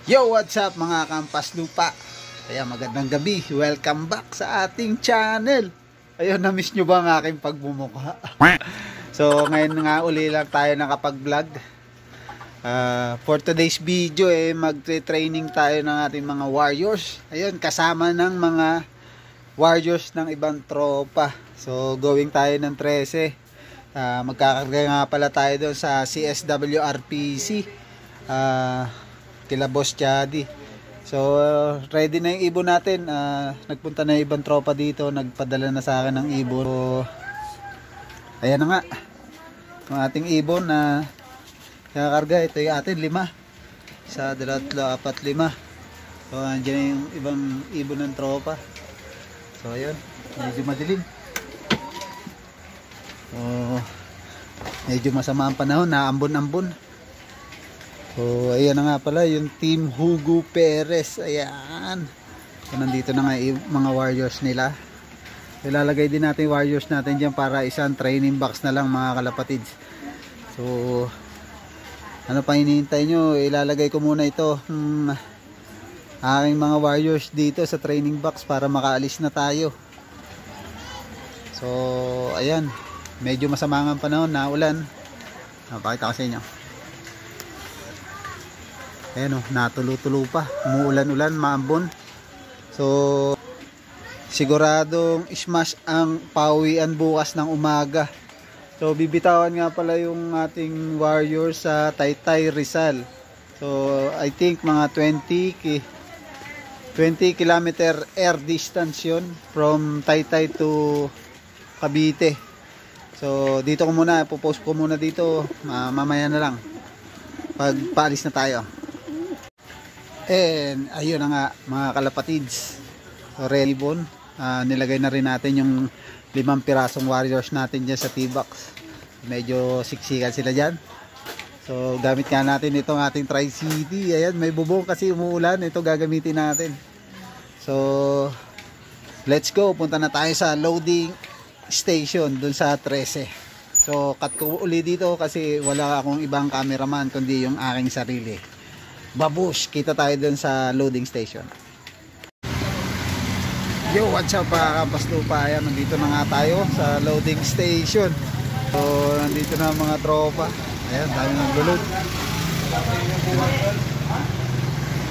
Yo, what's up mga kampas lupa? Kaya magandang gabi, welcome back sa ating channel. Ayun, na-miss nyo ba ang aking pagbumukha? So ngayon nga uli lang tayo nakapag-vlog. For today's video mag-training tayo ng ating mga warriors. Ayun, kasama ng mga warriors ng ibang tropa. So going tayo ng 13. Magkakarga nga pala tayo doon sa CSWRPC. Kila Boss Chadi. So ready na yung ibon natin. Nagpunta na yung ibang tropa dito, nagpadala na sa akin ng ibon. So ayan na nga ang ating ibon na kakakarga. Ito yung atin, 5. Isa, 2, 3, 4, 5. So andyan yung ibang ibon ng tropa. So ayun, medyo madilim. So medyo masama ang panahon, naambon-ambon. So ayan na nga pala yung Team Hugo Perez. Ayan, so nandito na nga yung mga warriors nila. Ilalagay din natin warriors natin dyan para isang training box na lang mga kalapatids. So ano pa hinihintay nyo, ilalagay ko muna ito aking mga warriors dito sa training box para makaalis na tayo. So ayan, medyo masama ang panahon, naulan. Pakita ko sa inyo. Ayan o, natulo-tulo pa, umuulan-ulan, maambon. So siguradong smash ang pawian bukas ng umaga. So bibitawan nga pala yung ating warriors sa Taytay, Rizal. So I think mga 20 km air distance yun from Taytay to Cavite. So dito ko muna, popost ko muna dito, mamaya na lang pag paalis na tayo. And ayun na nga mga kalapatids, so relibon, nilagay na rin natin yung 5 pirasong warriors natin dyan sa T-box. Medyo siksikan sila dyan. So gamit nga natin itong ating Tri-City. Ayan, may bubong kasi umuulan, ito gagamitin natin. So let's go, punta na tayo sa loading station dun sa 13. So cut ko uli dito kasi wala akong ibang cameraman kundi yung aking sarili. Babush, kita tayo dun sa loading station. Yo, what's up mga kampas lupa? Ayan, nandito na nga tayo sa loading station. So nandito na mga tropa. Ayan, dami nag-load.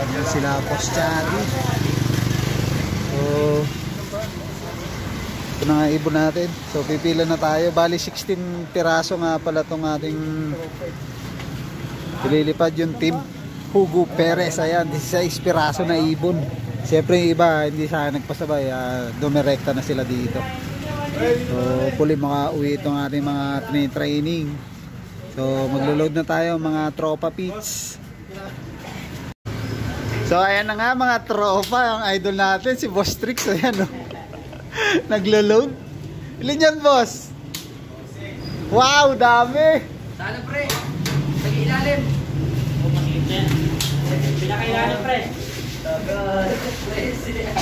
Ayan sila Boss Chadi. So ito na nga ibon natin. So pipila na tayo. Bali 16 piraso nga pala itong ating ililipad yung Team Hugo Perez. Ayan, 16 piraso na ibon. Siyempre yung iba hindi sa akin nagpasabay, dumirekta na sila dito. So puli mga uwi itong ating mga training. So maglo-load na tayo mga tropa pits. So ayan na nga mga tropa, ang idol natin si Boss Trix. Ayan o, naglo-load. Ilan yan, boss? Wow, dami. Sana pre, nag-ilalim. Pinakailalim pre.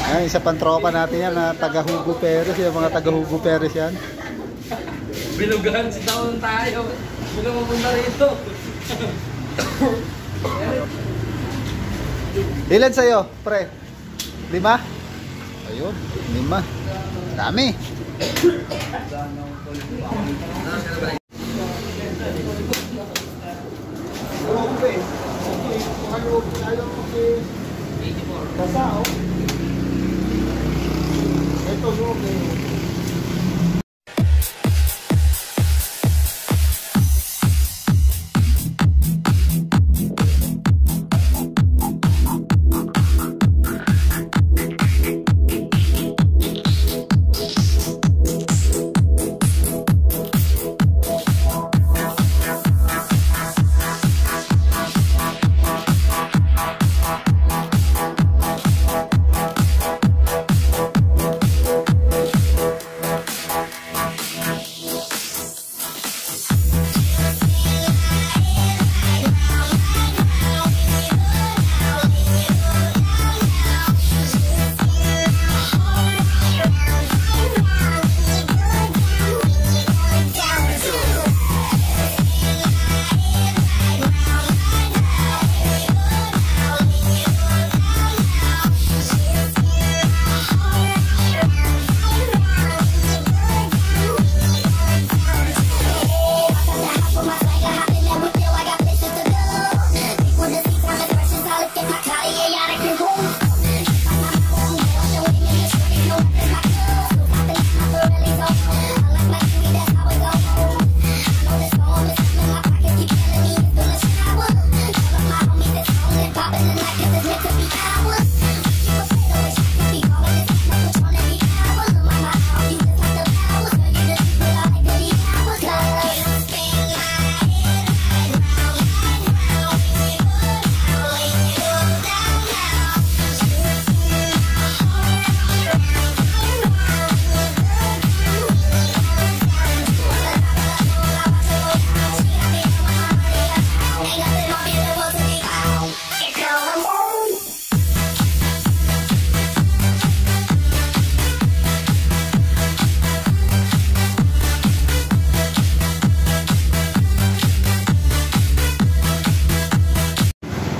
Ay, isa pang tropa natin yan na taga Hugo Perez. Yung mga taga Hugo Perez yan. Bilugahan si taon tayo. Bilang mapunta rito. Ilan sa'yo, pre? 5? Ayun, 5. Dami. Basao. Ito yung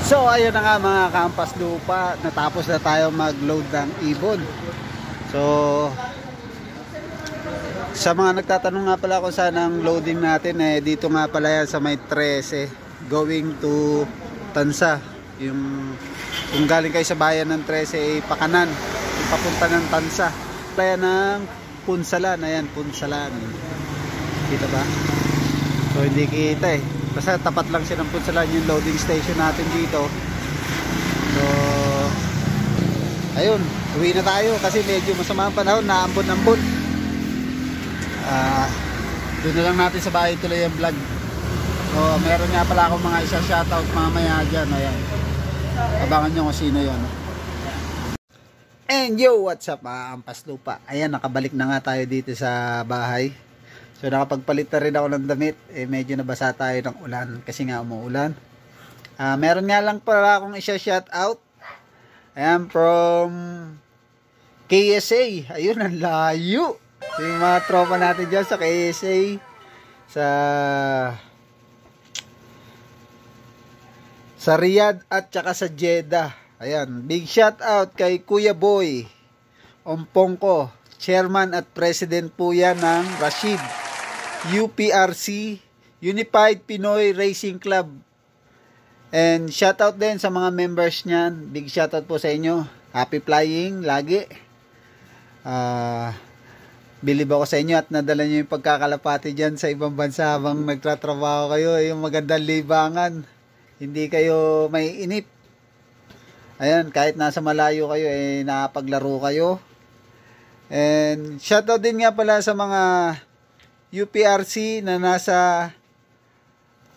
So ayun na nga mga kampas lupa, natapos na tayo mag-load ng ibon. So sa mga nagtatanong nga pala kung saan ang loading natin, dito nga pala yan sa may 13 going to Tansa. Yung kung galing kayo sa bayan ng 13 pakanan, yung papunta ng Tansa. Playa ng Punsalan, ayan Punsalan. Kita ba? So hindi kita basta tapat lang siya ng Punsalan yung loading station natin dito. So ayun, uwi na tayo kasi medyo masama ang panahon, naambon-ambon. Doon na lang natin sa bahay tuloy yung vlog. So meron nga pala akong mga isa shoutout mamaya dyan. Ayan, abangan nyo kung sino yun. And yo, what's up mga kampas lupa. Ayan, nakabalik na nga tayo dito sa bahay. So nakapagpalit na rin ako ng damit. Medyo nabasa tayo ng ulan kasi nga umuulan. Meron nga lang pala akong isa shout out. Ayan, from KSA. Ayun, ang layo. So, yung mga tropa natin dyan sa KSA. Sa Riyadh at saka sa Jeddah. Ayan, big shout out kay Kuya Boy Ompongko. Chairman at President po yan ng Rashid UPRC, Unified Pinoy Racing Club. And shoutout din sa mga members niyan. Big shoutout po sa inyo. Happy flying lagi. Believe ako sa inyo at nadala nyo yung pagkakalapati dyan sa ibang bansa habang nagtatrabaho kayo. Yung magandang libangan. Hindi kayo may inip. Ayan, kahit nasa malayo kayo, nakapaglaro kayo. And shoutout din nga pala sa mga UPRC na nasa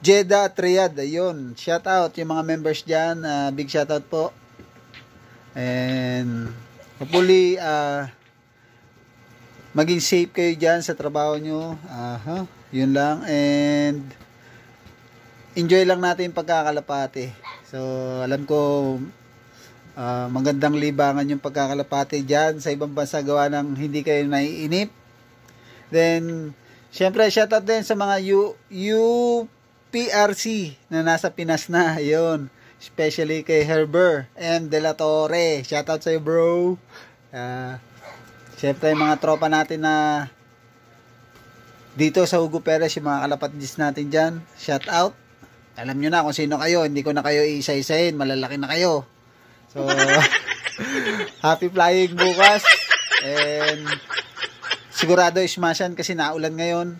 Jeddah at Riyadh. Ayun, shoutout yung mga members dyan. Big shoutout po. And hopefully maging safe kayo dyan sa trabaho nyo. Yun lang. And enjoy lang natin yung pagkakalapati. So alam ko magandang libangan yung pagkakalapati dyan sa ibang bansa gawa ng hindi kayo naiinip. Then syempre shoutout din sa mga UPRC na nasa Pinas na. Ayun, especially kay Herber M. De La Torre. Shoutout sa'yo bro. Syempre yung mga tropa natin na dito sa Hugo Perez, yung mga kalapatid natin dyan, shoutout. Alam nyo na kung sino kayo, hindi ko na kayo isa-isahin, malalaki na kayo. So happy flying bukas. And sigurado ismasyan kasi naulan ngayon.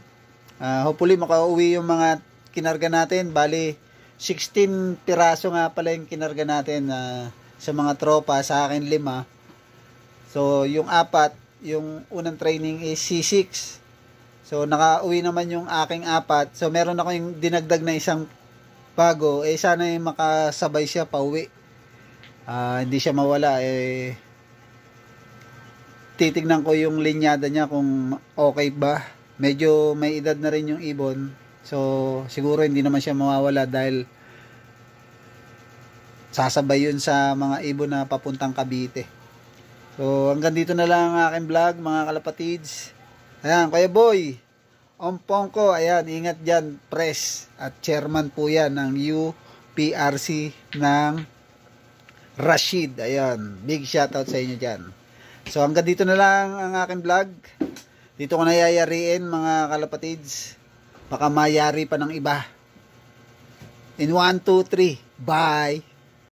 Hopefully makauwi yung mga kinarga natin. Bali 16 piraso nga pala yung kinarga natin sa mga tropa, sa akin 5. So yung 4, yung unang training is C6. So nakauwi naman yung aking 4. So meron ako yung dinagdag na isang bago. Sana yung makasabay siya pauwi. Hindi siya mawala. Titignan ko yung linyada niya kung okay ba. Medyo may edad na rin yung ibon. So siguro hindi naman siya mawawala dahil sasabay yun sa mga ibon na papuntang Cavite. So hanggang dito na lang ang aking vlog mga kalapatids. Ayan, Kuya Boy Ompongko, ayan, ingat dyan, press at chairman po yan ng UPRC ng Rashid. Ayan, big shoutout sa inyo dyan. So hanggang dito na lang ang aking vlog. Dito ko na yayariin mga kalapatids. Baka mayari pa ng iba. In 1, 2, 3. Bye!